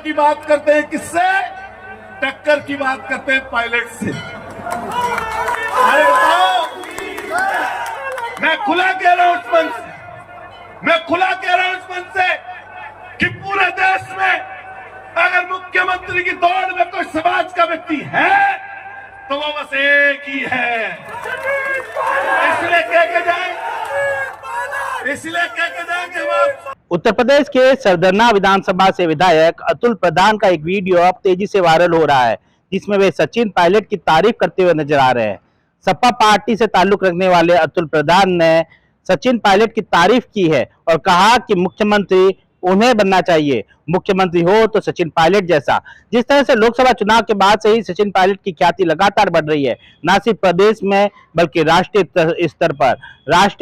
की बात करते हैं किससे? टक्कर की बात करते हैं पायलट से। अरे बताओ, मैं खुला कह रहा हूं इस मंच से कि पूरे देश में अगर मुख्यमंत्री की दौड़ में कोई समाज का व्यक्ति है तो वो बस एक ही है। इसलिए कह के जाएंगे हम। उत्तर प्रदेश के सरदरना विधानसभा से विधायक अतुल प्रधान का एक वीडियो अब तेजी से वायरल हो रहा है, जिसमें वे सचिन पायलट की तारीफ करते हुए नजर आ रहे हैं। सपा पार्टी से ताल्लुक रखने वाले अतुल प्रधान ने सचिन पायलट की तारीफ की है और कहा कि मुख्यमंत्री उन्हें बनना चाहिए, मुख्यमंत्री हो तो सचिन पायलट जैसा। जिस तरह से लोकसभा चुनाव के बाद से ही सचिन पायलट की ख्याति लगातार बढ़ रही है, न सिर्फ प्रदेश में बल्कि राष्ट्रीय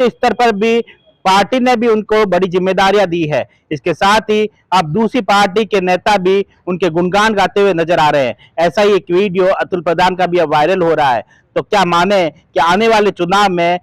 स्तर पर भी पार्टी ने भी उनको बड़ी जिम्मेदारियां दी है। इसके साथ ही अब दूसरी पार्टी के नेता भी उनके गुणगान गाते हुए नजर आ रहे हैं। ऐसा ही एक वीडियो अतुल प्रधान का भी अब वायरल हो रहा है। तो क्या माने कि आने वाले चुनाव में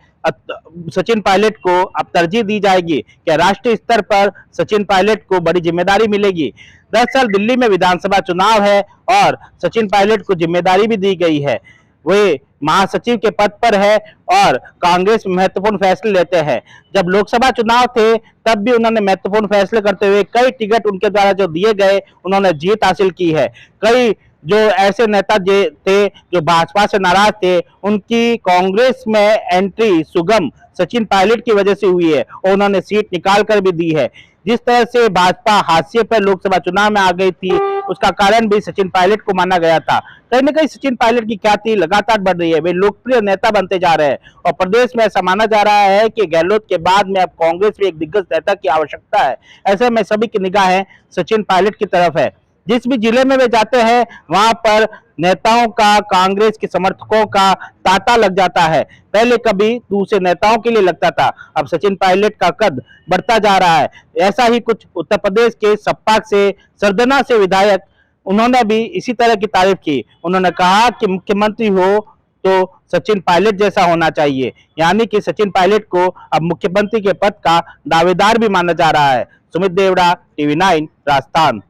सचिन पायलट को अब तरजीह दी जाएगी? क्या राष्ट्रीय स्तर पर सचिन पायलट को बड़ी जिम्मेदारी मिलेगी? दरअसल दिल्ली में विधानसभा चुनाव है और सचिन पायलट को जिम्मेदारी भी दी गई है। वे महासचिव के पद पर है और कांग्रेस में महत्वपूर्ण फैसले लेते हैं। जब लोकसभा चुनाव थे तब भी उन्होंने महत्वपूर्ण फैसले करते हुए कई टिकट उनके द्वारा जो दिए गए उन्होंने जीत हासिल की है। कई जो ऐसे नेता थे जो भाजपा से नाराज थे, उनकी कांग्रेस में एंट्री सुगम सचिन पायलट की वजह से हुई है और उन्होंने सीट निकाल कर भी दी है। जिस तरह से भाजपा हाशिए पर लोकसभा चुनाव में आ गई थी, उसका कारण भी सचिन पायलट को माना गया था। कहीं न कहीं सचिन पायलट की ख्याति लगातार बढ़ रही है, वे लोकप्रिय नेता बनते जा रहे हैं और प्रदेश में ऐसा माना जा रहा है कि गहलोत के बाद में अब कांग्रेस में एक दिग्गज नेता की आवश्यकता है। ऐसे में सभी की निगाहें सचिन पायलट की तरफ है। जिस भी जिले में वे जाते हैं वहां पर नेताओं का, कांग्रेस के समर्थकों का तांता लग जाता है। पहले कभी दूसरे नेताओं के लिए लगता था, अब सचिन पायलट का कद बढ़ता जा रहा है। ऐसा ही कुछ उत्तर प्रदेश के सपा से सरदना से विधायक, उन्होंने भी इसी तरह की तारीफ की। उन्होंने कहा कि मुख्यमंत्री हो तो सचिन पायलट जैसा होना चाहिए, यानी कि सचिन पायलट को अब मुख्यमंत्री के पद का दावेदार भी माना जा रहा है। सुमित देवड़ा, टीवी 9 राजस्थान।